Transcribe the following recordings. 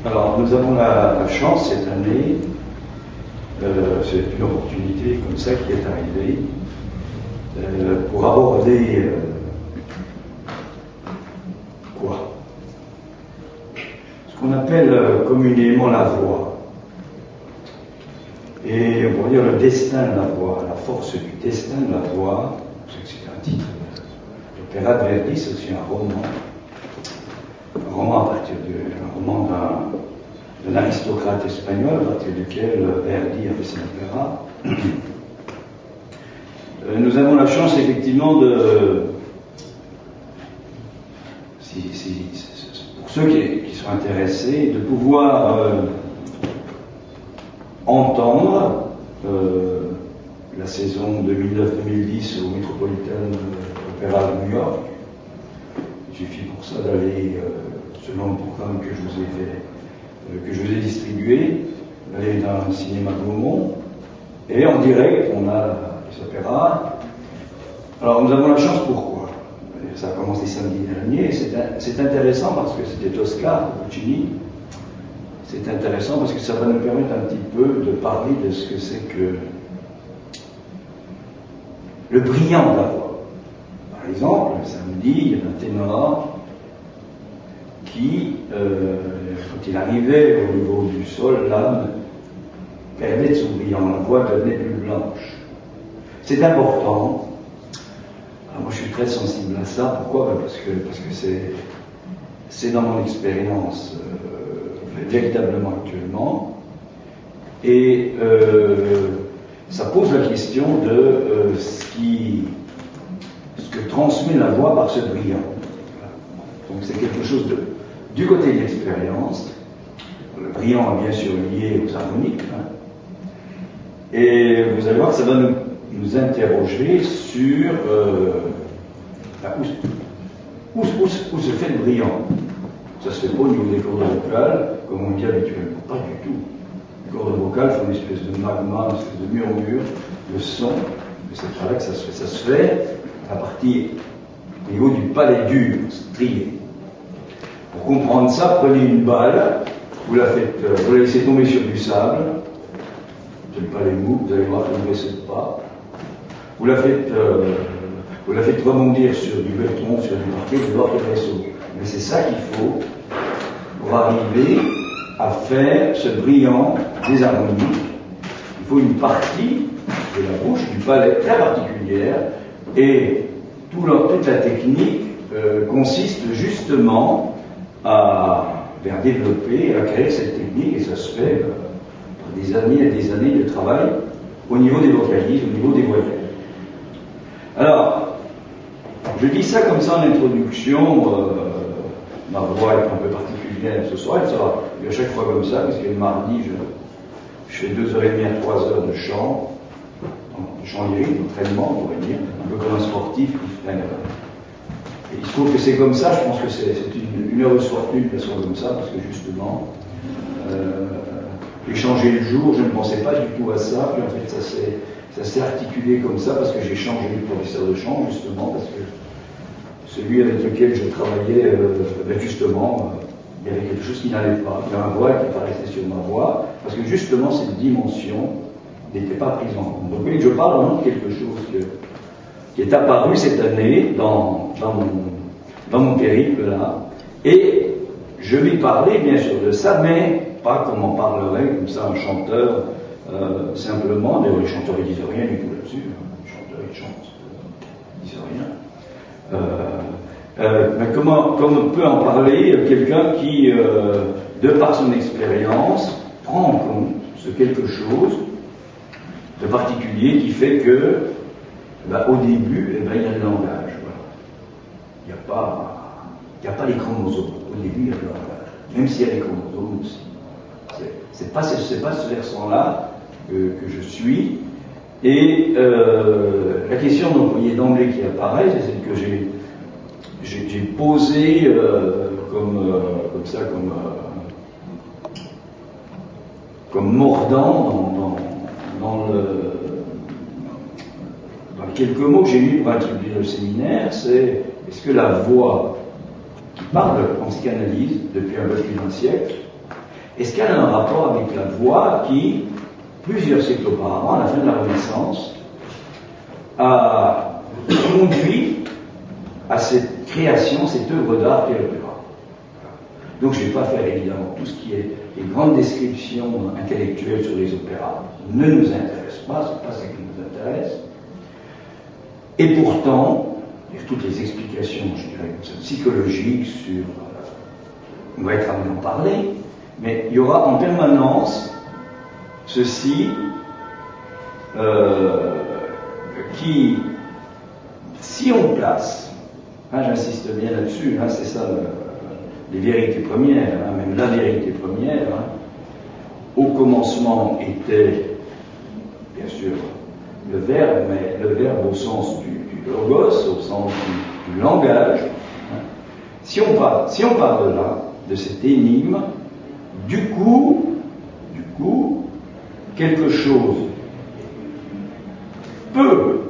Alors, nous avons la chance cette année, c'est une opportunité comme ça qui est arrivée, pour aborder quoi? Ce qu'on appelle communément la voix. Et on pourrait dire le destin de la voix, la force du destin de la voix. C'est un titre. L'opéra de Verdi, c'est aussi un roman. Un roman à partir d'un aristocrate espagnol, à partir duquel Verdi a fait son opéra. Nous avons la chance effectivement pour ceux qui sont intéressés, de pouvoir entendre la saison 2009-2010 au Metropolitan Opera de New York. Il suffit pour ça d'aller, selon le programme que je vous ai distribué, d'aller dans le cinéma Gaumont, et en direct, on a les opéras. Alors, nous avons la chance, pourquoi? Ça a commencé samedi dernier, c'est intéressant parce que c'était Tosca, Puccini. C'est intéressant parce que ça va nous permettre un petit peu de parler de ce que c'est que le brillant de la voix. Par exemple, samedi, il y a un ténor qui, quand il arrivait au niveau du sol, l'âme perdait de son brillant, la voix devenait plus blanche. C'est important. Alors moi, je suis très sensible à ça. Pourquoi? Parce que c'est dans mon expérience véritablement actuellement. Et ça pose la question de ce que transmet la voix par ce brillant. Donc c'est quelque chose du côté de l'expérience. Le brillant est bien sûr lié aux harmoniques. Et vous allez voir que ça va nous interroger sur où se fait le brillant. Ça se fait pas au niveau des cordes vocales, comme on dit habituellement. Pas du tout. Les cordes vocales font une espèce de magma, une espèce de murmure, de son. Et c'est par là que ça se fait. Ça se fait à partir au niveau du palais dur, strié. Pour comprendre ça, prenez une balle, vous la laissez tomber sur du sable, c'est le palais mou, vous allez voir qu'elle ne baisse pas. Vous la faites rebondir sur du béton, sur du parquet, vous l'autre vaisseau. Mais c'est ça qu'il faut pour arriver à faire ce brillant des harmoniques. Il faut une partie de la bouche, du palais très particulière, et toute la technique consiste justement à développer, à créer cette technique, et ça se fait par des années et des années de travail au niveau des vocalises, au niveau des voyelles. Alors, je dis ça comme ça en introduction. Ma voix est un peu particulière ce soir, elle sera à chaque fois comme ça, parce que le mardi, je fais 2h30 à 3h de chant, de chant lyrique, d'entraînement, on pourrait dire, un peu comme un sportif qui freine. Et il se trouve que c'est comme ça, je pense que c'est une heureuse fortune qu'elle soit comme ça, parce que justement, j'ai changé le jour, je ne pensais pas du tout à ça, puis en fait ça s'est articulé comme ça, parce que j'ai changé de professeur de chant, justement, parce que celui avec lequel je travaillais, justement, il y avait quelque chose qui n'allait pas. Il y avait un voile qui paraissait sur ma voix, parce que justement, cette dimension n'était pas prise en compte. Donc oui, je parle vraiment de quelque chose qui est apparu cette année dans mon périple, là. Et je vais parler, bien sûr, de ça, mais pas comme on parlerait, comme ça, un chanteur, simplement. D'ailleurs, les chanteurs, ils disent rien du tout là-dessus. Les chanteurs, ils chantent, ils disent rien. Mais comme peut en parler quelqu'un qui, de par son expérience, prend en compte ce quelque chose de particulier qui fait que, au début, il y a le langage. Voilà. Il n'y a pas les chromosomes. Au début, il y a le langage. Même s'il y a les chromosomes aussi. C'est pas ce versant-là que je suis. Et la question donc, vous voyez, d'emblée qui apparaît, c'est celle que j'ai posée comme mordant dans les quelques mots que j'ai lus pour introduire le séminaire, c'est est-ce que la voix qui parle en psychanalyse depuis un peu plus d'un siècle est-ce qu'elle a un rapport avec la voix qui, plusieurs siècles auparavant, à la fin de la Renaissance, a conduit à cette création, cette œuvre d'art qu'est l'opéra. Donc je ne vais pas faire évidemment tout ce qui est les grandes descriptions intellectuelles sur les opéras, ne nous intéresse pas, ce n'est pas ça qui nous intéresse. Et pourtant, il y a toutes les explications, je dirais, psychologiques sur... on va être amené à en parler, mais il y aura en permanence ceci qui, si on place, j'insiste bien là-dessus, c'est ça les vérités premières, même la vérité première, au commencement était, bien sûr, le verbe, mais le verbe au sens du logos, au sens du langage. Si on part de là, de cette énigme, du coup, quelque chose peut,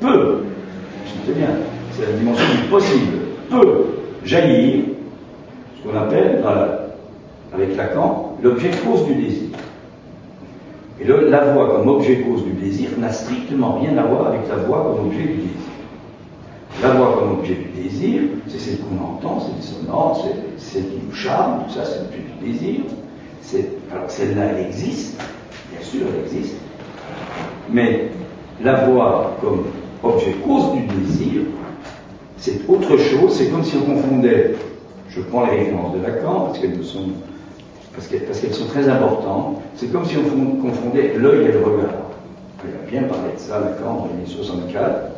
écoutez bien, c'est la dimension du possible, peut jaillir, ce qu'on appelle, avec Lacan, l'objet cause du désir. Et la voix comme objet cause du désir n'a strictement rien à voir avec la voix comme objet du désir. La voix comme objet du désir, c'est celle qu'on entend, c'est les sonores, c'est celle qui nous charme, tout ça c'est l'objet du désir. Alors celle-là, elle existe, bien sûr elle existe, mais la voix comme objet cause du désir, c'est autre chose, c'est comme si on confondait, je prends les références de Lacan, parce qu'elles sont très importantes, c'est comme si on confondait l'œil et le regard. Il a bien parlé de ça, Lacan, en 1964.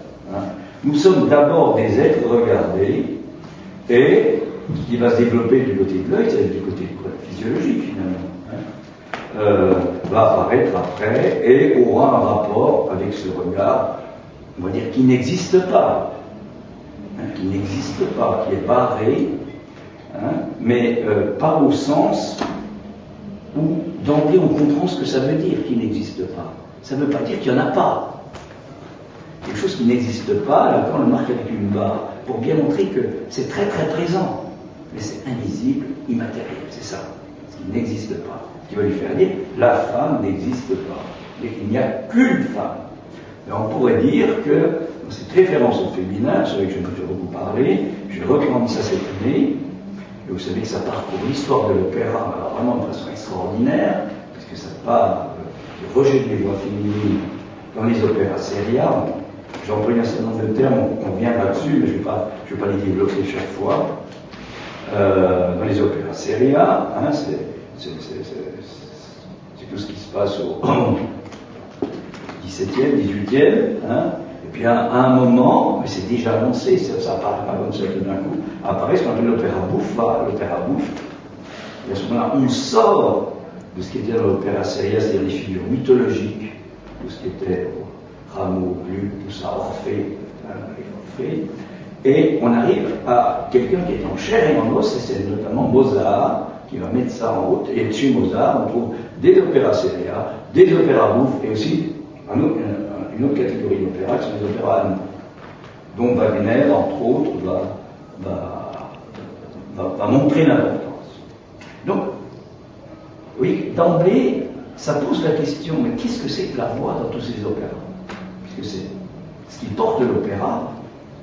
Nous sommes d'abord des êtres regardés, et ce qui va se développer du côté de l'œil, c'est du côté physiologique finalement, va apparaître après et aura un rapport avec ce regard, on va dire, qui n'existe pas, qui est barré, mais pas au sens où d'emblée on comprend ce que ça veut dire qu'il n'existe pas. Ça ne veut pas dire qu'il n'y en a pas. Quelque chose qui n'existe pas, là on le marque avec une barre, pour bien montrer que c'est très très présent, mais c'est invisible, immatériel, c'est ça, ce qui n'existe pas. Ce qui va lui faire dire, la femme n'existe pas, et qu'il n'y a qu'une femme. Et on pourrait dire que, dans cette référence au féminin, sur laquelle je ne peux beaucoup parler, je vais reprendre ça cette année, et vous savez que ça parcourt l'histoire de l'opéra, alors vraiment de façon extraordinaire, parce que ça part du rejet des voix féminines dans les opéras seria. J'emploie un certain nombre de termes, on viendra dessus, mais je ne vais pas les développer chaque fois. Dans les opéras seria, c'est tout ce qui se passe au 17e, 18e, et puis à un moment, mais c'est déjà annoncé, ça apparaît pas comme ça tout d'un coup, apparaît ce qu'on appelle l'opéra buffa, l'opéra bouffe, et à ce moment-là, on sort de ce qui était dans l'opéra seria, c'est-à-dire les figures mythologiques, tout ce qui était Rameau, Gluck, tout ça, Orphée, et on arrive à quelqu'un qui est en chair et en os, et c'est notamment Mozart qui va mettre ça en route, et dessus Mozart, on trouve des opéras seria, des opéras bouffe, et aussi une autre catégorie d'opéras, qui sont les opéras allemands, dont Wagner, entre autres, va montrer l'importance. Donc, oui, d'emblée, ça pose la question, mais qu'est-ce que c'est que la voix dans tous ces opéras? Puisque c'est ce qui porte l'opéra,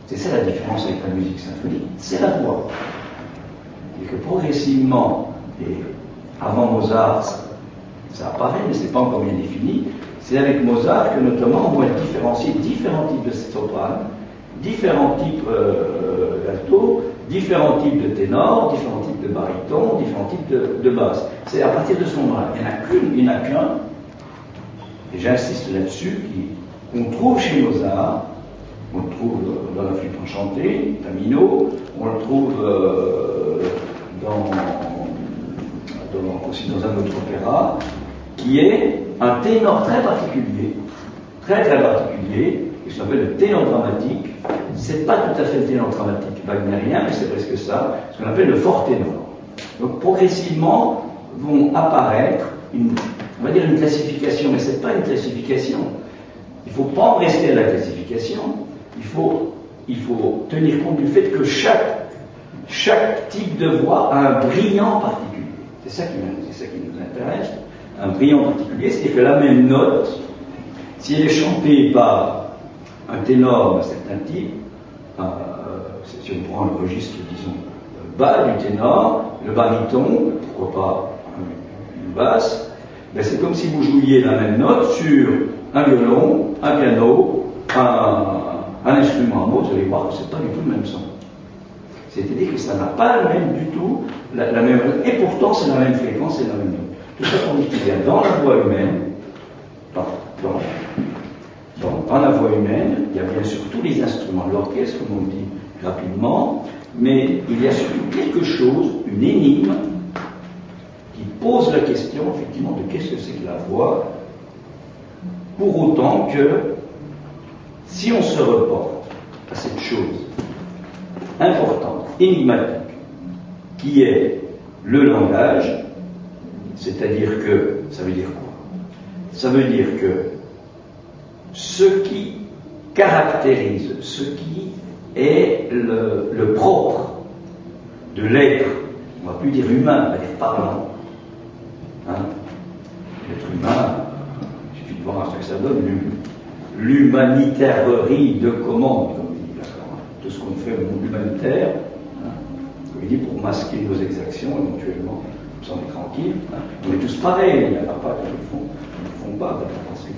c'est ça la différence avec la musique symphonique, c'est la voix. Et que progressivement, et avant Mozart, ça apparaît, mais ce n'est pas encore bien défini, c'est avec Mozart que notamment on va différencier différents types de soprano, différents types d'alto, différents types de ténors, différents types de baryton, différents types de basse. C'est à partir de ce moment-là. Il n'y en a qu'un, et j'insiste là-dessus, qu'on trouve chez Mozart, on le trouve dans la flûte enchantée, Tamino, on le trouve aussi dans un autre opéra, qui est un ténor très particulier, très très particulier, qui s'appelle le ténor dramatique. C'est pas tout à fait le ténor dramatique wagnérien, mais c'est presque ça, ce qu'on appelle le fort ténor. Donc progressivement vont apparaître on va dire une classification, mais c'est pas une classification. Il ne faut pas en rester à la classification, il faut tenir compte du fait que chaque type de voix a un brillant particulier. C'est ça qui nous intéresse. Un brillant particulier, c'est-à-dire que la même note, si elle est chantée par un ténor d'un certain type, si on prend le registre, disons, bas du ténor, le baryton, pourquoi pas une basse, ben c'est comme si vous jouiez la même note sur un violon, un piano, un instrument à mot, vous allez voir que c'est pas du tout le même son. C'est-à-dire que ça n'a pas le même du tout, la même, et pourtant c'est la même fréquence et la même note. Tout ça pour dire qu'il y a dans la voix humaine, dans la voix humaine, il y a bien sûr tous les instruments de l'orchestre, comme on dit rapidement, mais il y a surtout quelque chose, une énigme, qui pose la question, effectivement, de qu'est-ce que c'est que la voix, pour autant que, si on se reporte à cette chose importante, énigmatique, qui est le langage, c'est-à-dire que, ça veut dire quoi? Ça veut dire que ce qui caractérise, ce qui est le propre de l'être, on ne va plus dire humain, on va dire parlant. L'être humain, il suffit de voir ce que ça donne, l'humanitairerie de commande, comme il dit Lacan, tout ce qu'on fait au monde humanitaire, comme il dit, pour masquer nos exactions éventuellement, comme ça on est tranquille, on est tous pareils, il n'y en a pas qui ne le font pas, parce que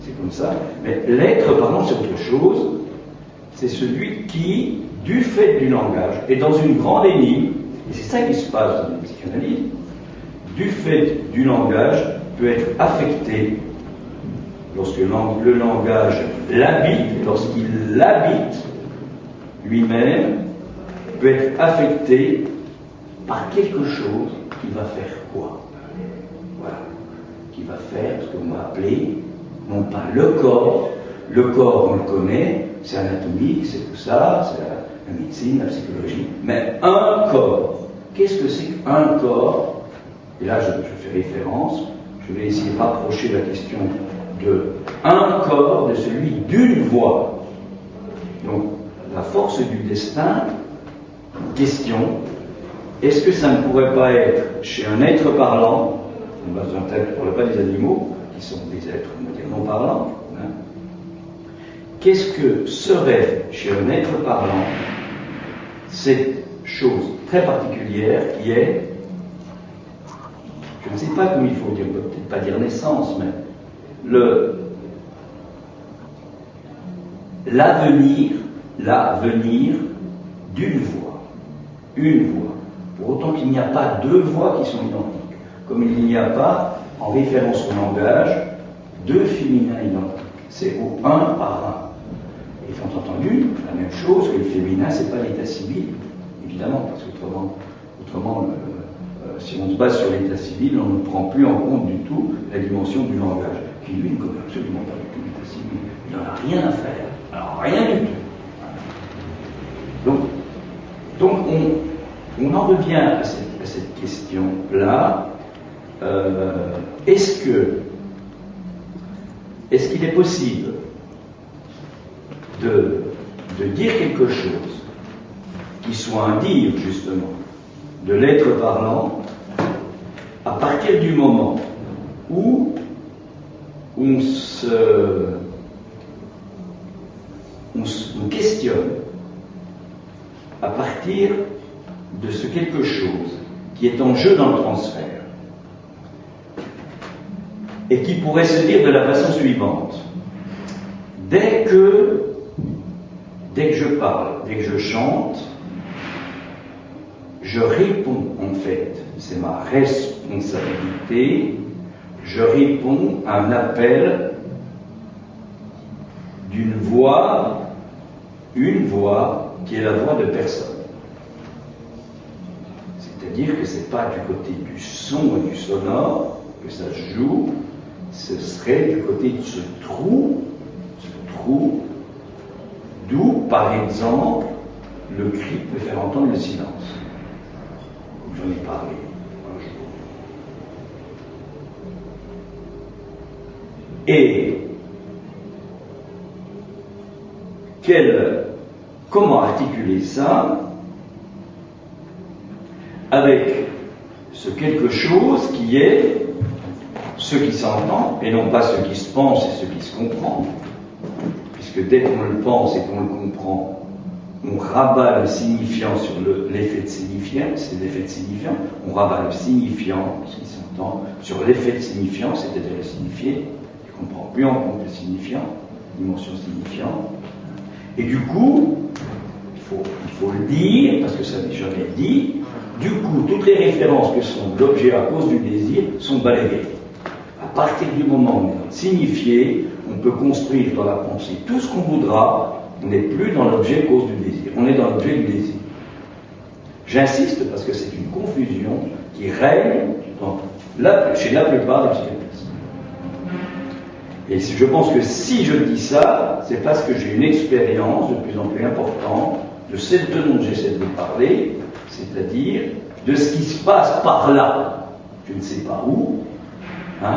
c'est comme ça, mais l'être, pardon, c'est autre chose, c'est celui qui, du fait du langage, est dans une grande énigme, et c'est ça qui se passe dans la psychanalyse, du fait du langage, peut être affecté, lorsque le langage l'habite, lorsqu'il l'habite lui-même, peut être affecté par quelque chose qui va faire quoi? Voilà. Qui va faire ce qu'on va appeler, non pas le corps, on le connaît, c'est anatomique, c'est tout ça, c'est la médecine, la psychologie, mais un corps. Qu'est-ce que c'est qu'un corps? Et là, je fais référence, je vais essayer de rapprocher la question de un corps de celui d'une voix. Donc, la force du destin, question, est-ce que ça ne pourrait pas être chez un être parlant, dans un tel, je ne parle pas des animaux, qui sont des êtres, on va dire, non parlants, qu'est-ce que serait chez un être parlant cette chose très particulière qui est, je ne sais pas comment il faut dire, peut-être pas dire naissance, mais l'avenir d'une voix. Une voix. Pour autant qu'il n'y a pas deux voix qui sont identiques. Comme il n'y a pas, en référence au langage, deux féminins identiques. C'est au un par un. Et ils ont entendu la même chose que le féminin, c'est pas l'état civil, évidemment, parce qu'autrement, si on se base sur l'état civil, on ne prend plus en compte du tout la dimension du langage, qui lui ne connaît absolument pas du tout l'état civil. Il n'en a rien à faire. Alors, rien du tout. Donc on en revient à cette question-là. Est-ce qu'il est possible de dire quelque chose qui soit un dire, justement, de l'être parlant, à partir du moment où on questionne à partir de ce quelque chose qui est en jeu dans le transfert et qui pourrait se dire de la façon suivante: dès que je parle, dès que je chante, je réponds, en fait, c'est ma responsabilité, je réponds à un appel d'une voix, une voix qui est la voix de personne. C'est-à-dire que ce n'est pas du côté du son et du sonore que ça se joue, ce serait du côté de ce trou, d'où, par exemple, le cri peut faire entendre le silence. J'en ai parlé un jour. Et comment articuler ça avec ce quelque chose qui est ce qui s'entend, et non pas ce qui se pense et ce qui se comprend, puisque dès qu'on le pense et qu'on le comprend, on rabat le signifiant sur l'effet de signifiant, c'est l'effet de signifiant, on rabat le signifiant, ce qui s'entend, sur l'effet de signifiant, c'est-à-dire le signifié, et qu'on ne prend plus en compte le signifiant, dimension signifiant. Et du coup, il faut le dire, parce que ça n'est jamais dit, du coup, toutes les références que sont l'objet à cause du désir sont balayées. À partir du moment où on est dans le signifié, on peut construire dans la pensée tout ce qu'on voudra, on n'est plus dans l'objet cause du désir, on est dans l'objet du désir. J'insiste parce que c'est une confusion qui règne chez la plupart des psychanalystes. Et je pense que si je dis ça, c'est parce que j'ai une expérience de plus en plus importante de celle dont j'essaie de vous parler, c'est-à-dire de ce qui se passe par là, je ne sais pas où, dans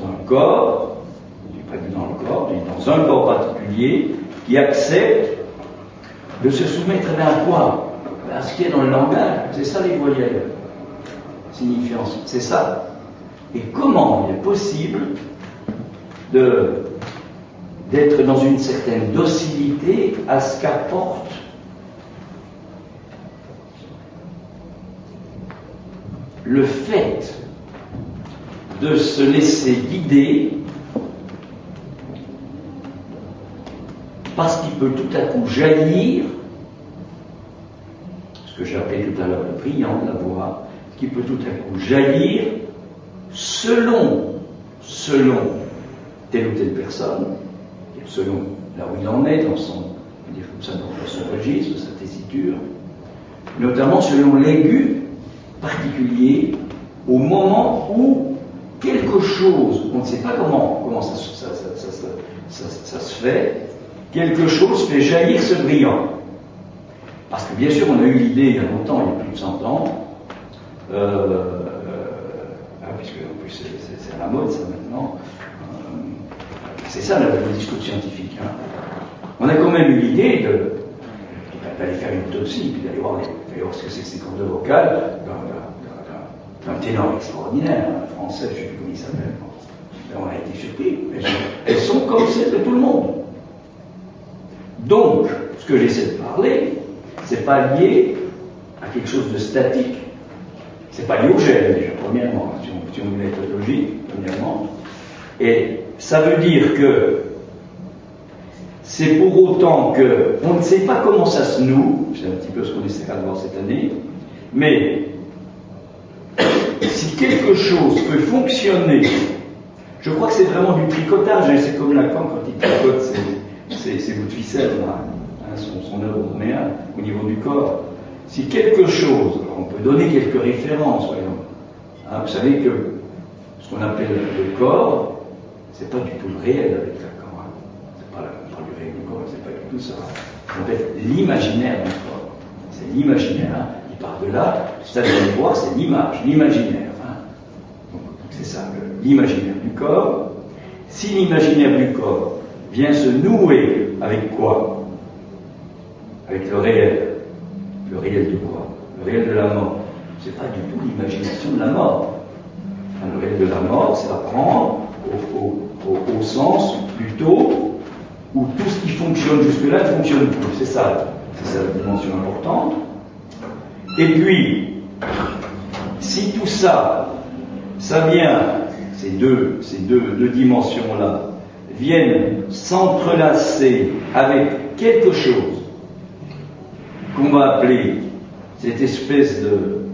un corps, je ne dis pas que dans le corps, mais dans un corps particulier, qui accepte de se soumettre à quoi? À ce qui est dans le langage, c'est ça les voyelles, signifiance, c'est ça. Et comment il est possible d'être dans une certaine docilité à ce qu'apporte le fait de se laisser guider parce qu'il peut tout à coup jaillir, ce que j'ai appelé tout à l'heure le brillant de la voix, qui peut tout à coup jaillir selon telle ou telle personne, selon là où il en est dans son, on va dire comme ça, dans son registre, sa tessiture, notamment selon l'aigu particulier, au moment où quelque chose, on ne sait pas comment ça se fait, quelque chose fait jaillir ce brillant. Parce que bien sûr, on a eu l'idée il y a longtemps, il y a plus de 100 ans, puisque en plus c'est à la mode ça maintenant, c'est ça le discours scientifique. On a quand même eu l'idée d'aller faire une autopsie, puis d'aller voir ce que c'est que ces cordes vocales d'un ténor extraordinaire, un français, je ne sais plus comment il s'appelle. On a été surpris, elles sont comme celles de tout le monde. Donc, ce que j'essaie de parler, c'est pas lié à quelque chose de statique. C'est pas lié au gène, déjà, premièrement, si on voulait être logique, premièrement. Et ça veut dire que c'est pour autant qu'on ne sait pas comment ça se noue, c'est un petit peu ce qu'on essaiera de voir cette année, mais si quelque chose peut fonctionner, je crois que c'est vraiment du tricotage, hein, c'est comme Lacan quand il tricote ses bouts de ficelle, son œuvre homéenne, au niveau du corps. Si quelque chose, on peut donner quelques références, voyons. Vous savez que ce qu'on appelle le corps, c'est pas du tout le réel avec Lacan. C'est pas du réel du corps, c'est pas du tout ça. On appelle l'imaginaire du corps. C'est l'imaginaire. Il part de là, ça vous allez voir, c'est l'image, l'imaginaire. Donc c'est ça, l'imaginaire du corps. Si l'imaginaire du corps vient se nouer avec quoi? Avec le réel. Le réel de quoi? Le réel de la mort. C'est pas du tout l'imagination de la mort. Le réel de la mort, c'est à prendre au sens plutôt où tout ce qui fonctionne jusque-là ne fonctionne plus. C'est ça la dimension importante. Et puis, si tout ça vient, ces deux dimensions-là, viennent s'entrelacer avec quelque chose qu'on va appeler cette espèce de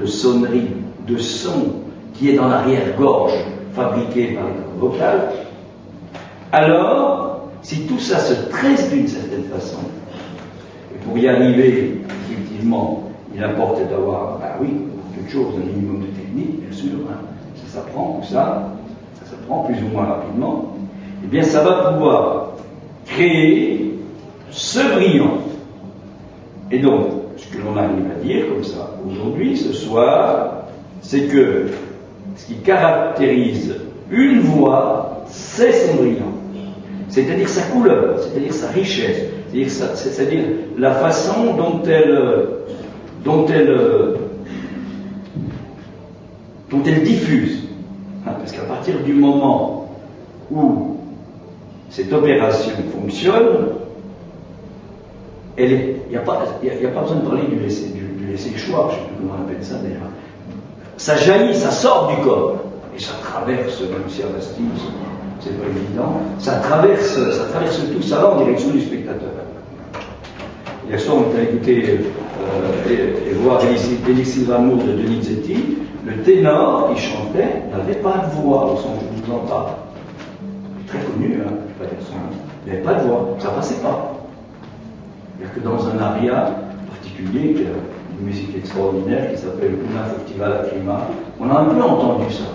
sonnerie, de son qui est dans l'arrière-gorge fabriqué par les cordes vocales, alors, si tout ça se tresse d'une certaine façon, et pour y arriver, effectivement, il importe d'avoir, toute chose, un minimum de technique, bien sûr, ça s'apprend, tout ça s'apprend plus ou moins rapidement, eh bien ça va pouvoir créer ce brillant. Et donc, ce que l'on arrive à dire comme ça aujourd'hui, ce soir, c'est que ce qui caractérise une voix, c'est son brillant. C'est-à-dire sa couleur, c'est-à-dire sa richesse, c'est-à-dire la façon dont elle dont elle diffuse. Parce qu'à partir du moment où cette opération fonctionne, il n'y a pas besoin de parler du laisser choix, je ne sais plus comment on appelle ça d'ailleurs. Ça jaillit, ça sort du corps, et ça traverse, même si à Bastille, c'est pas évident, ça traverse tout, ça va en direction du spectateur. Hier soir, on a écouté et voir Élixir d'amour de Donizetti. Le ténor qui chantait n'avait pas de voix au sens où je vous en parle. Très connu, hein, je ne vais pas dire son nom. Il n'avait pas de voix, ça ne passait pas. C'est-à-dire que dans un aria particulier, qui a une musique extraordinaire qui s'appelle Una furtiva lacrima, on a un peu entendu ça.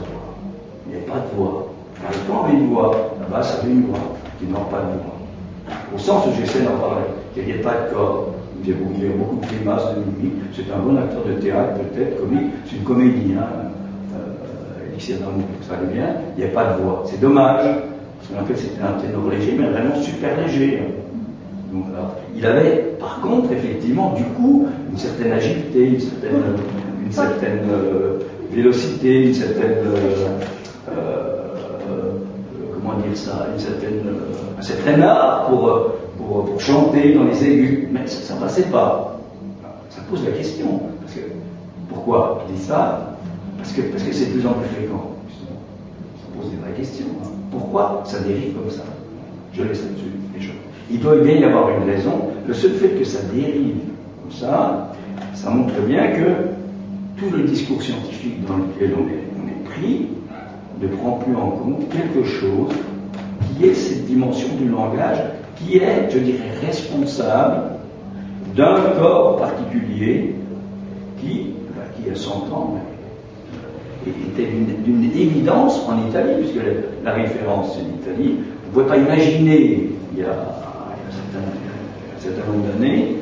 Il n'y avait pas de voix. Le temps avait une voix, la basse avait une voix, il n'a pas de voix. Au sens où j'essaie d'en parler, il n'y avait pas de corps. Il y a beaucoup de grimaces, de mimiques. C'est un bon acteur de théâtre, peut-être, comique. C'est une comédie, Élixir d'amour, ça allait bien. Il n'y a pas de voix. C'est dommage. Parce qu'on appelle c'était un ténor léger, mais vraiment super léger. Donc, là, il avait, par contre, effectivement, du coup, une certaine agilité, une certaine vélocité, une certaine. Comment dire ça, un certain art pour chanter dans les aigus, mais ça ne passait pas. Ça pose la question. Pourquoi je dis ça? Parce que c'est de plus en plus fréquent. Ça pose des vraies questions. Hein. Pourquoi ça dérive comme ça? Je laisse là-dessus les choses. Il doit bien y avoir une raison. Le seul fait que ça dérive comme ça montre bien que tout le discours scientifique dans lequel on est pris ne prend plus en compte quelque chose qui est cette dimension du langage, qui est, je dirais, responsable d'un corps particulier qui a 100 ans, était d'une évidence en Italie, puisque la référence c'est l'Italie. On ne pouvait pas imaginer, il y a un certain nombre d'années,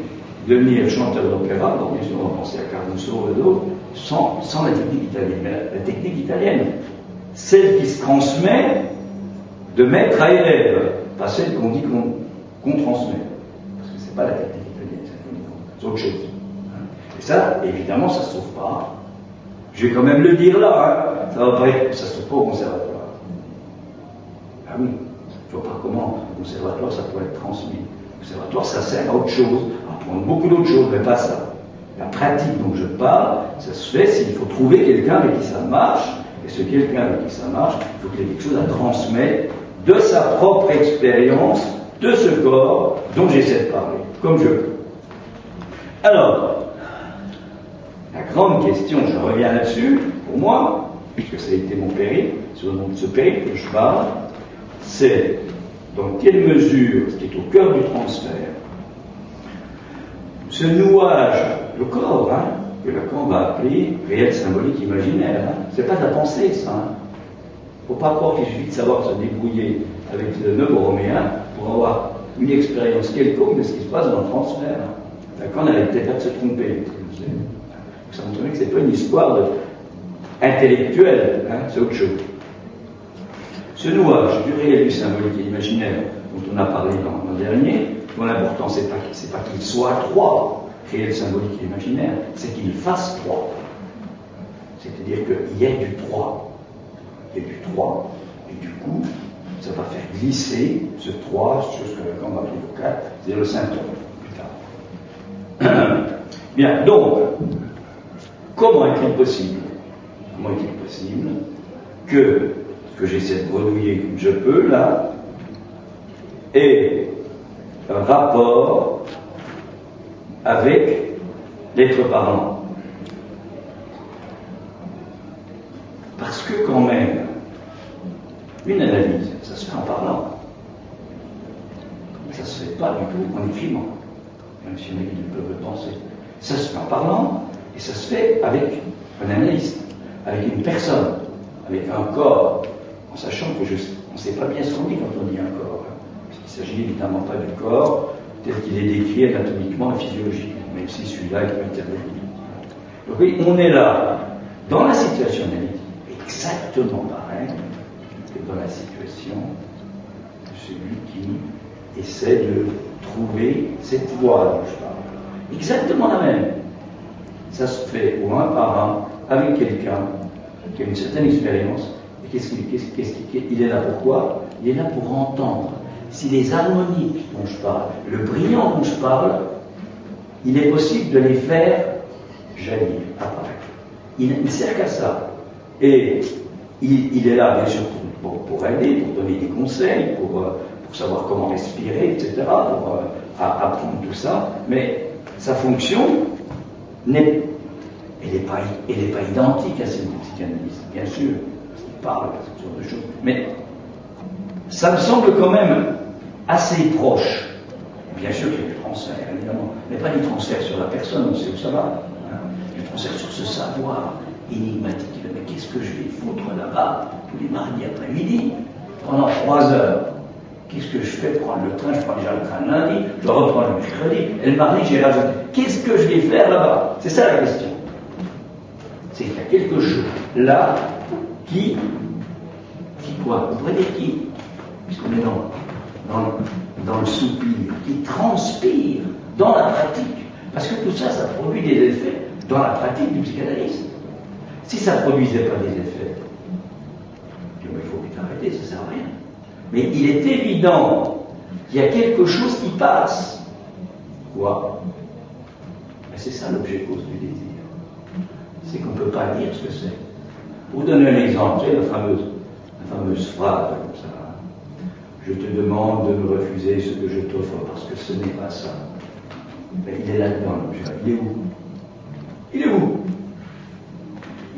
devenir chanteur d'opéra, donc bien sûr on va penser à Caruso et d'autres, sans la technique italienne. Mais la technique italienne, celle qui se transmet de maître à élève, pas celle qu'on dit qu'on transmet. Parce que c'est pas la technique italienne, c'est autre chose. Et ça, évidemment, ça ne se trouve pas. Je vais quand même le dire là, ça va pas être, ça se trouve pas au conservatoire. Ah oui, je vois pas comment au conservatoire ça pourrait être transmis. Le conservatoire, ça sert à autre chose, à apprendre beaucoup d'autres choses, mais pas ça. La pratique dont je parle, ça se fait s'il faut trouver quelqu'un avec qui ça marche. Et ce quelqu'un avec qui ça marche, il faut qu'il y ait quelque chose à transmettre de sa propre expérience, de ce corps dont j'essaie de parler, comme je peux. Alors, la grande question, je reviens là-dessus, pour moi, puisque ça a été mon périple, c'est au nom de ce périple que je parle, c'est dans quelle mesure, ce qui est au cœur du transfert, ce nouage, le corps, que Lacan va appeler réel symbolique imaginaire. C'est pas de la pensée, ça. Faut pas croire qu'il suffit de savoir se débrouiller avec le neuroméen pour avoir une expérience quelconque de ce qui se passe dans le transfert. Lacan avait peut-être à se tromper. Ça montre bien que c'est pas une histoire intellectuelle, c'est autre chose. Ce nouage du réel et du symbolique et imaginaire dont on a parlé l'an dernier, dont l'important c'est pas qu'il soit trois, réel, symbolique et imaginaire, c'est qu'il fasse trois. C'est-à-dire qu'il y ait du trois. Il y a du 3, et du coup, ça va faire glisser ce 3 sur ce que Lacan va appeler le 4, c'est-à-dire le symptôme, plus tard. Bien, donc, comment est-il possible que ce que j'essaie de bredouiller comme je peux, là, ait un rapport avec l'être parlant? Parce que quand même, une analyse, ça se fait en parlant. Ça ne se fait pas du tout en écrivant, même si on a qui peuvent le penser. Ça se fait en parlant, et ça se fait avec un analyste, avec une personne, avec un corps, en sachant que on ne sait pas bien ce qu'on dit quand on dit un corps. Parce qu'il ne s'agit évidemment pas du corps tel qu'il est décrit anatomiquement et physiologiquement, même si celui-là est intervenu. Donc oui, on est là, dans la situation analytique, exactement pareil que dans la situation de celui qui essaie de trouver cette voie dont je parle. Exactement la même. Ça se fait au un par un avec quelqu'un qui a une certaine expérience. Et il est là pourquoi? Il est là pour entendre. Si les harmoniques dont je parle, le brillant dont je parle, il est possible de les faire jaillir, apparaître. Il ne sert qu'à ça. Et il est là, bien sûr, pour aider, pour donner des conseils, pour savoir comment respirer, etc., pour apprendre tout ça. Mais sa fonction n'est pas identique à celle du psychanalyste, bien sûr, parce qu'il parle de ce genre de choses. Mais ça me semble quand même assez proche. Bien sûr qu'il y a du transfert, évidemment, mais pas du transfert sur la personne, on sait où ça va. Hein. Du transfert sur ce savoir énigmatique. Mais qu'est-ce que je vais foutre là-bas tous les mardis après-midi pendant 3 heures? Qu'est-ce que je fais? Prendre le train, je prends déjà le train le lundi, je reprends le mercredi, et le mardi j'ai rajouté. Qu'est-ce que je vais faire là-bas? C'est ça la question. C'est qu'il y a quelque chose là qui quoi? Vous pourrez dire qui? Puisqu'on est dans le soupir, qui transpire dans la pratique. Parce que tout ça, ça produit des effets dans la pratique du psychanalyste. Si ça ne produisait pas des effets, il faut vite arrêter, ça ne sert à rien. Mais il est évident qu'il y a quelque chose qui passe. Quoi? Ben c'est ça l'objet cause du désir. C'est qu'on ne peut pas dire ce que c'est. Pour vous donner un exemple, vous savez, la fameuse phrase comme ça. Je te demande de me refuser ce que je t'offre parce que ce n'est pas ça. Ben, il est là-dedans, l'objet. Il est où? Il est où?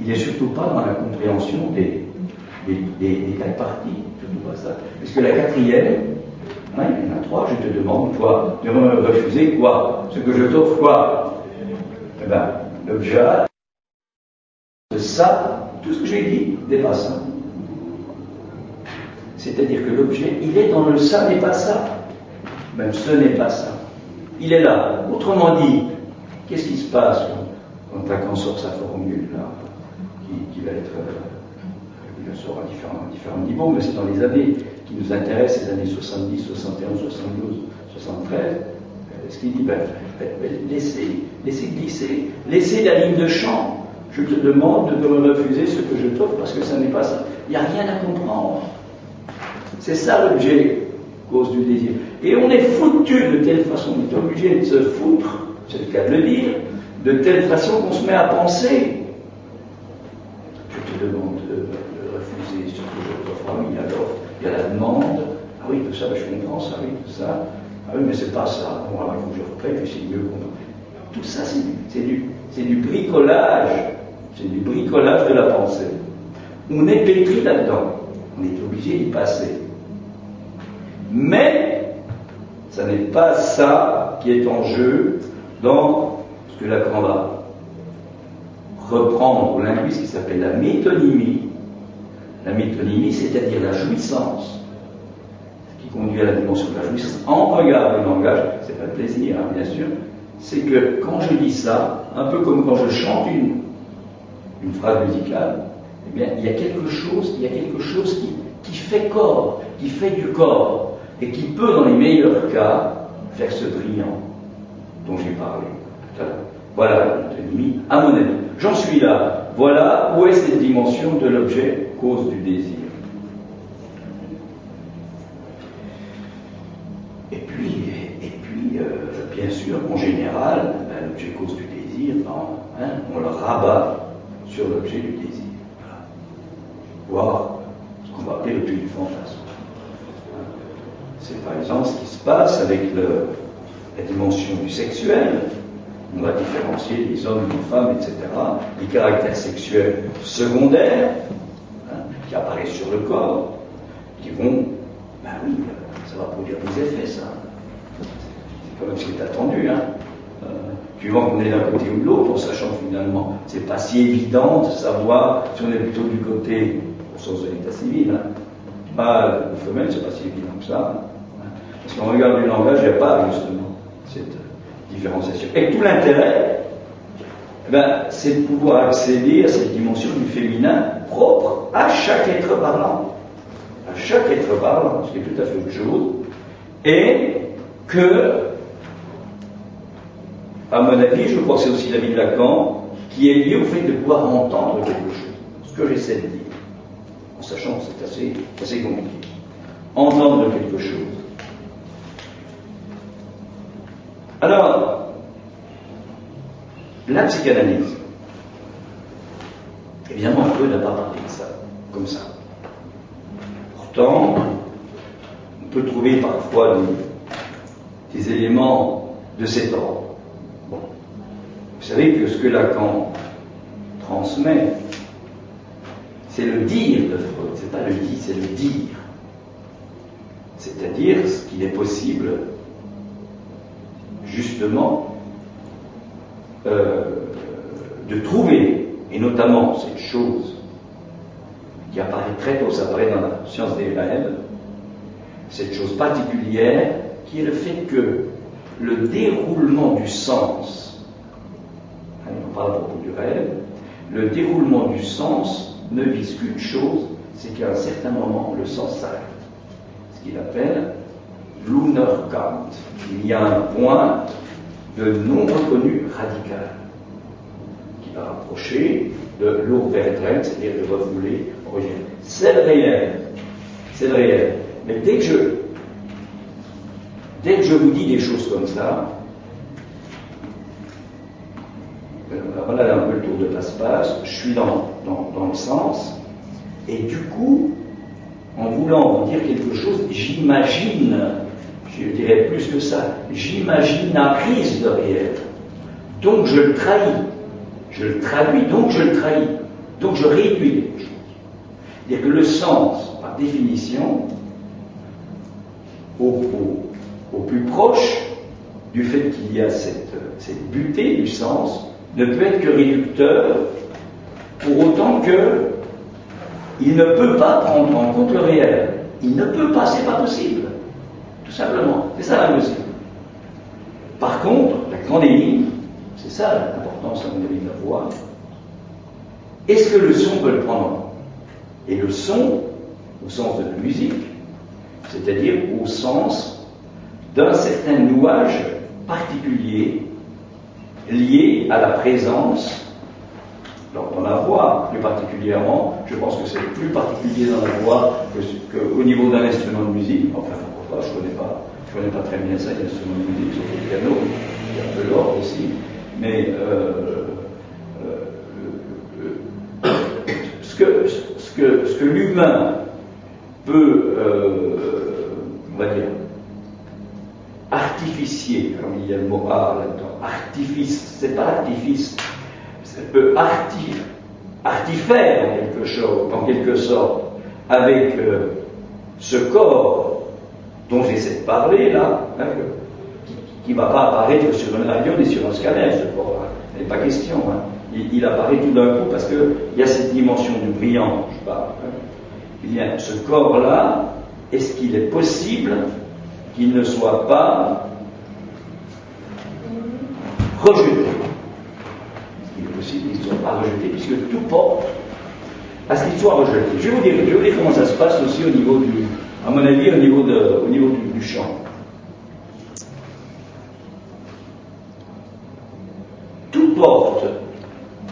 Il n'est surtout pas dans la compréhension des 4 parties, surtout pas ça. Puisque la 4e, hein, il y en a 3, je te demande, toi, de me refuser quoi? Ce que je t'offre quoi? Eh bien, l'objet, ça, tout ce que j'ai dit n'est pas ça. C'est-à-dire que l'objet, il est dans le ça n'est pas ça. Même ce n'est pas ça. Il est là. Autrement dit, qu'est-ce qui se passe quand Lacan sort sa formule, là, qui va être, il sort à différents niveaux, mais c'est dans les années qui nous intéressent, les années 70, 71, 72, 73, ce qu'il dit, laissez glisser, laissez la ligne de champ. Je te demande de me refuser ce que je t'offre parce que ça n'est pas ça. Il n'y a rien à comprendre. C'est ça l'objet, cause du désir. Et on est foutu de telle façon, on est obligé de se foutre, c'est le cas de le dire, de telle façon qu'on se met à penser. Je te demande de refuser ce que je t'offre. Ah oui, il y a la demande. Ah oui, tout ça, je comprends ça, oui, tout ça. Ah oui, mais c'est pas ça. Bon, alors il faut que je reprenne, puis c'est mieux comprendre. Tout ça, c'est du bricolage. C'est du bricolage de la pensée. On est pétri là-dedans. On est obligé d'y passer. Mais, ça n'est pas ça qui est en jeu dans ce que Lacan va reprendre au linguiste qui s'appelle la métonymie. La métonymie, c'est-à-dire la jouissance, qui conduit à la dimension de la jouissance en regard du langage, c'est pas le plaisir, hein, bien sûr, c'est que quand je dis ça, un peu comme quand je chante une phrase musicale, eh bien, il y a quelque chose qui fait corps, qui fait du corps, et qui peut, dans les meilleurs cas, faire ce brillant dont j'ai parlé tout à l'heure. Voilà la métonymie, à mon avis. J'en suis là. Voilà où est cette dimension de l'objet, cause du désir. Et puis, bien sûr, en général, l'objet cause du désir, on le rabat sur l'objet du désir. Voilà. Voire ce qu'on va appeler l'objet du fantasme. C'est par exemple ce qui se passe avec la dimension du sexuel. On va différencier les hommes, les femmes, etc. Les caractères sexuels secondaires, qui apparaissent sur le corps, qui vont, ben oui, ça va produire des effets, ça. C'est quand même ce qui est attendu, suivant qu'on est d'un côté ou de l'autre, en sachant que finalement, c'est pas si évident de savoir si on est plutôt du côté, au sens de l'état civil, mâle ou femelle, c'est pas si évident que ça. Parce qu'en regard du langage, il n'y a pas justement cette différenciation. Et tout l'intérêt, c'est de pouvoir accéder à cette dimension du féminin propre à chaque être parlant. À chaque être parlant, ce qui est tout à fait autre chose. Et que, à mon avis, je crois que c'est aussi l'avis de Lacan, qui est lié au fait de pouvoir entendre quelque chose. ce que j'essaie de dire, en sachant que c'est assez compliqué. Entendre quelque chose. Alors, la psychanalyse, évidemment, Freud n'a pas parlé de ça, comme ça. Pourtant, on peut trouver parfois des éléments de cet ordre. Bon. Vous savez que ce que Lacan transmet, c'est le dire de Freud, c'est pas le dit, c'est le dire. C'est-à-dire ce qu'il est possible, justement, de trouver, et notamment cette chose qui apparaît très tôt, ça apparaît dans la science des réels, cette chose particulière qui est le fait que le déroulement du sens, on parle à propos du réel, le déroulement du sens ne vise qu'une chose, c'est qu'à un certain moment, le sens s'arrête. Ce qu'il appelle l'Unerkannt. Il y a un point de non reconnu radical qui va rapprocher de l'Urvertrein, c'est-à-dire de refouler originel. C'est le réel. C'est le réel. Mais dès que je vous dis des choses comme ça, voilà un peu le tour de passe-passe, je suis dans le sens, et du coup, en voulant vous dire quelque chose, j'imagine, je dirais plus que ça, j'imagine la prise de réel. Donc je le trahis. Je le traduis, donc je le trahis. Donc je réduis quelque chose. C'est-à-dire que le sens, par définition, au plus proche du fait qu'il y a cette butée du sens, ne peut être que réducteur, pour autant que il ne peut pas prendre en compte le réel. Il ne peut pas, c'est pas possible. Tout simplement. C'est ça la mesure. Par contre, la grande énigme, c'est ça l'importance à mon avis de la voix, est-ce que le son peut le prendre en compte? Et le son, au sens de la musique, c'est-à-dire au sens d'un certain nouage particulier lié à la présence. Alors, dans la voix, plus particulièrement, je pense que c'est plus particulier dans la voix qu'au niveau d'un instrument de musique. Enfin, pourquoi pas, je connais pas très bien ça, les instruments de musique, surtout le piano, il y a un peu l'orgue aussi, mais ce que l'humain peut, on va dire, artificier, comme il y a le mot art là-dedans, artifice, c'est pas artifice, c'est peut artifaire en quelque sorte, avec ce corps dont j'essaie de parler là, hein, qui ne va pas apparaître sur un avion et sur un scanner, ce corps-là. Il n'est pas question. Hein. Il apparaît tout d'un coup parce qu'il y a cette dimension du brillant, je parle. Hein. Il y a ce corps-là, est-ce qu'il est possible qu'il ne soit pas rejeté? Il est possible qu'il ne soit pas rejeté, puisque tout porte à ce qu'il soit rejeté. Je vais vous dire comment ça se passe aussi au niveau à mon avis, au niveau du chant. Tout porte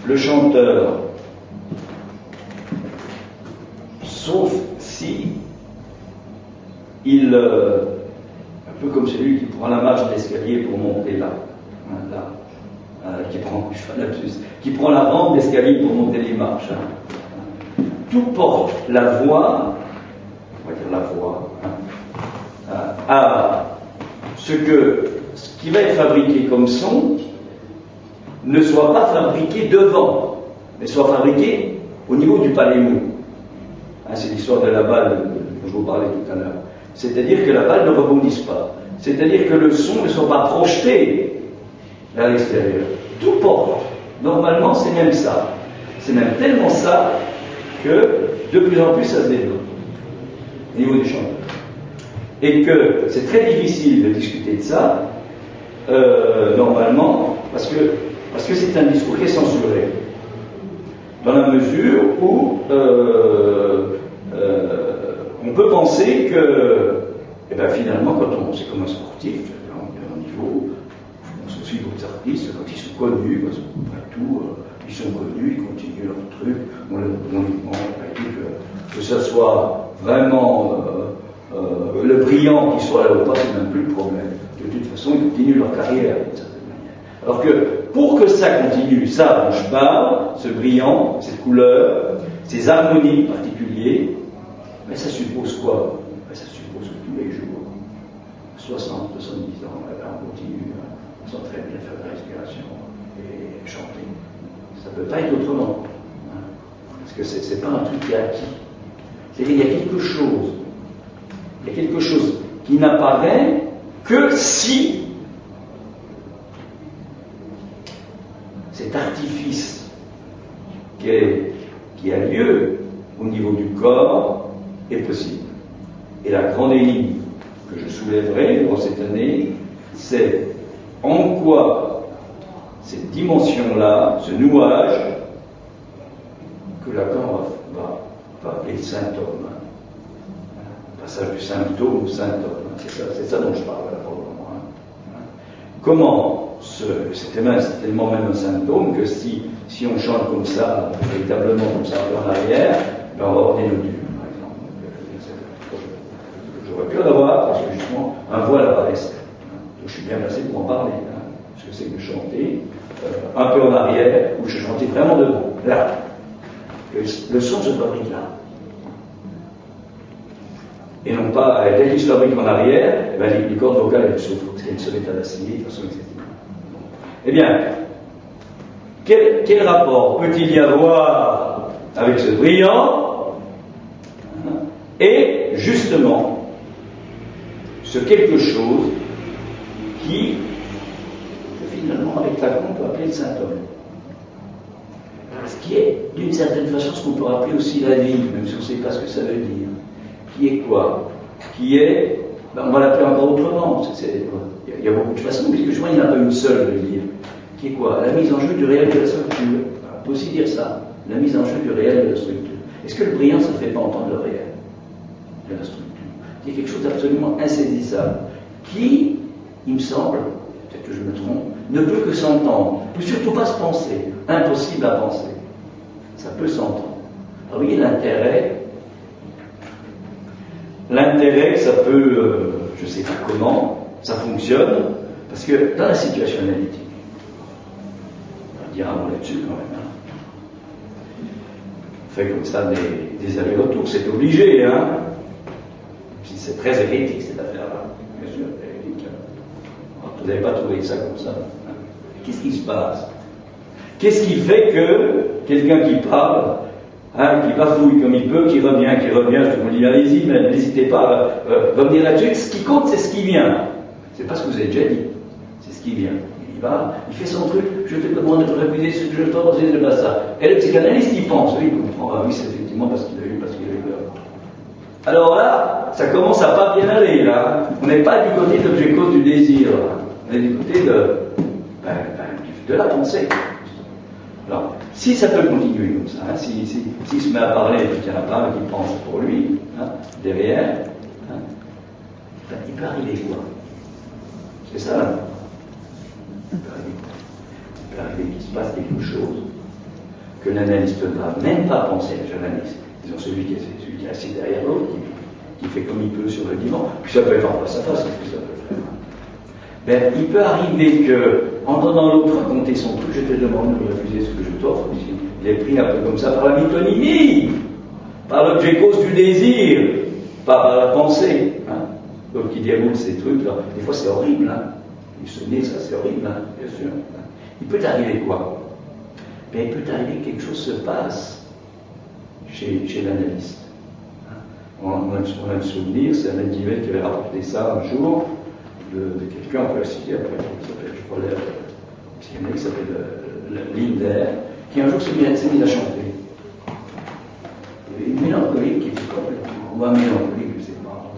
le chanteur, sauf si il, un peu comme celui qui prend la marche d'escalier pour monter là, qui prend la rampe d'escalier pour monter les marches. Hein. Tout porte la voix, on va dire la voix, hein, à ce qui va être fabriqué comme son ne soit pas fabriqué devant, mais soit fabriqué au niveau du palais mou. Hein, c'est l'histoire de la balle dont je vous parlais tout à l'heure. C'est-à-dire que la balle ne rebondisse pas. C'est-à-dire que le son ne soit pas projeté vers l'extérieur. Tout porte. Normalement, c'est même ça. C'est même tellement ça que de plus en plus ça se développe au niveau du chanteur. Et que c'est très difficile de discuter de ça, normalement, parce que c'est un discours qui est censuré. Dans la mesure où on peut penser que, finalement, c'est comme un sportif, on est à un niveau, on se suit aux artistes, quand ils sont connus, parce qu'après tout, ils sont connus, ils continuent leur truc, on ce soit vraiment le brillant qui soit là ou pas, c'est même plus le problème. De toute façon, ils continuent leur carrière d'une certaine manière. Alors que pour que ça continue, ça dont je parle, ce brillant, cette couleur, ces harmonies particulières, mais ça suppose quoi? Ça suppose que tous les jours, 60, 70 ans, on continue à s'entraîner, à faire de la respiration et chanter. Ça ne peut pas être autrement. Parce que c'est pas un truc qui est acquis. C'est-à-dire qu'il y a quelque chose. Il y a quelque chose qui n'apparaît que si cet artifice qui a lieu au niveau du corps est possible. Et la grande énigme que je soulèverai dans cette année, c'est en quoi cette dimension-là, ce nouage, que Lacan va appeler symptôme. Passage du symptôme au symptôme. C'est ça dont je parle là pour le moment. Comment c'est tellement même un symptôme que si on chante comme ça, véritablement comme ça, un peu en arrière, ben on va avoir des nodules, par exemple. J'aurais pu en avoir, parce que justement, un voile apparaissait. Donc je suis bien placé pour en parler. Ce que c'est que de chanter un peu en arrière, où je chantais vraiment devant. Là. Le son se fabrique là. Et non pas, dès qu'il se fabrique en arrière, les cordes vocales elles souffrent, parce qu'elles se mettent à vaciller de façon excessive. Eh bien, quel rapport peut-il y avoir avec ce brillant et justement ce quelque chose qui, finalement, avec Lacan, on peut appeler le symptôme. Ce qui est, d'une certaine façon, ce qu'on peut appeler aussi la vie, même si on ne sait pas ce que ça veut dire. Qui est quoi? Qui est, on va l'appeler encore autrement. Il y a beaucoup de façons, puisque je crois qu'il n'y en a pas une seule, je veux dire. Qui est quoi? La mise en jeu du réel de la structure. On peut aussi dire ça. La mise en jeu du réel de la structure. Est-ce que le brillant, ça ne fait pas entendre le réel de la structure? Il y a quelque chose d'absolument insaisissable qui, il me semble, peut-être que je me trompe, ne peut que s'entendre. Ne peut surtout pas se penser. Impossible à penser. Ça peut s'entendre. Alors, vous voyez l'intérêt, ça peut, je ne sais pas comment, ça fonctionne, parce que dans la situation analytique, on va dire un mot là-dessus quand même, on fait comme ça des allers-retours, c'est obligé, si c'est très hérétique cette affaire-là, bien sûr, hérétique. Vous n'avez pas trouvé ça comme ça. Qu'est-ce qui se passe? Qu'est-ce qui fait que quelqu'un qui parle, qui bafouille comme il peut, qui revient, je vous dis allez-y, mais n'hésitez pas à revenir là-dessus. Ce qui compte, c'est ce qui vient. C'est pas ce que vous avez déjà dit, c'est ce qui vient. Il va, il fait son truc, je te demande de refuser ce que je t'ordonne, c'est pas ça. Et le psychanalyste, il pense, oui, il comprend, oui, c'est effectivement parce qu'il a eu peur. Alors là, ça commence à pas bien aller, là. On n'est pas du côté de l'objet cause du désir, là. On est du côté de la pensée. Alors, si ça peut continuer comme ça, s'il se met à parler, puis qu'il y en a pas qui pense pour lui, derrière, il peut arriver quoi? C'est ça là. Il peut arriver qu'il se passe quelque chose que l'analyste ne va même pas penser, l'analyste, disons celui qui est assis derrière l'autre, qui fait comme il peut sur le divan, puis ça peut être en face à face, qu'est-ce que ça peut faire? Ben, il peut arriver que, en donnant l'autre raconter son truc, je te demande de refuser ce que je t'offre, puisqu'il est pris un peu comme ça par la mythonymie, par l'objet cause du désir, par la pensée. Donc il déroule ces trucs-là. Des fois c'est horrible, Il se met ça, c'est horrible, bien sûr. Il peut arriver quoi? Ben, il peut arriver que quelque chose se passe chez l'analyste. On a le souvenir, c'est Alain Guivet qui avait rapporté ça un jour, de quelqu'un, on peut le citer après, qui s'appelle, je crois, qui s'appelle Linder, qui un jour s'est mis à chanter. Il y avait une mélancolie qui était complètement, ou un mélancolique, je ne sais pas,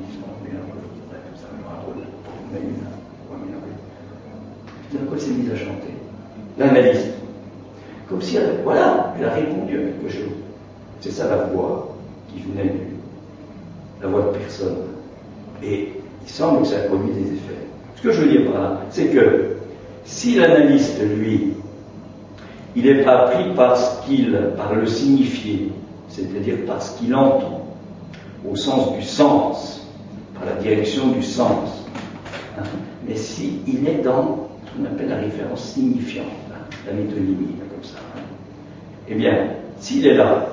mélancolique, ça me rappelle, mais une mélancolique. Tout d'un coup, il s'est mis à chanter. L'analyste. Comme si, voilà, elle a répondu à quelque chose. C'est ça la voix qui venait la voix de personne. Et il semble que ça a produit des effets. Ce que je veux dire par là, c'est que si l'analyste, lui, il n'est pas pris par le signifié, c'est-à-dire par ce qu'il entend, au sens du sens, par la direction du sens. Hein. Mais si il est dans ce qu'on appelle la référence signifiante, hein, la métonymie, comme ça. Hein. Eh bien, s'il est là,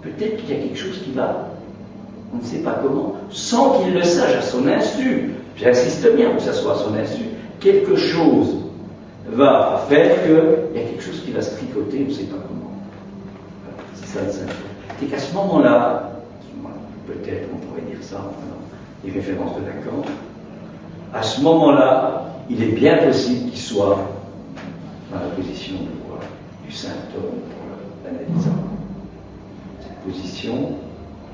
peut-être qu'il y a quelque chose qui va, on ne sait pas comment, sans qu'il le sache à son insu. J'insiste bien pour que ça soit à son insu. Quelque chose va faire qu'il y a quelque chose qui va se tricoter, on ne sait pas comment. Voilà, c'est ça le symptôme. C'est qu'à ce moment-là, peut-être on pourrait dire ça, les références de Lacan, à ce moment-là, il est bien possible qu'il soit dans la position du symptôme pour l'analysant. Cette position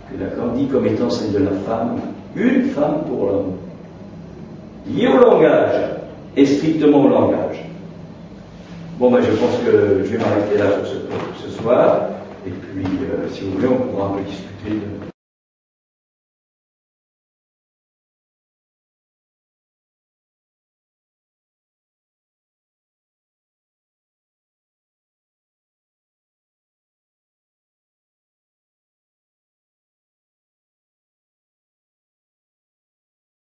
que Lacan dit comme étant celle de la femme, une femme pour l'homme, liée au langage et strictement au langage. Bon, ben, je pense que je vais m'arrêter là pour ce soir, et puis, si vous voulez, on pourra un peu discuter de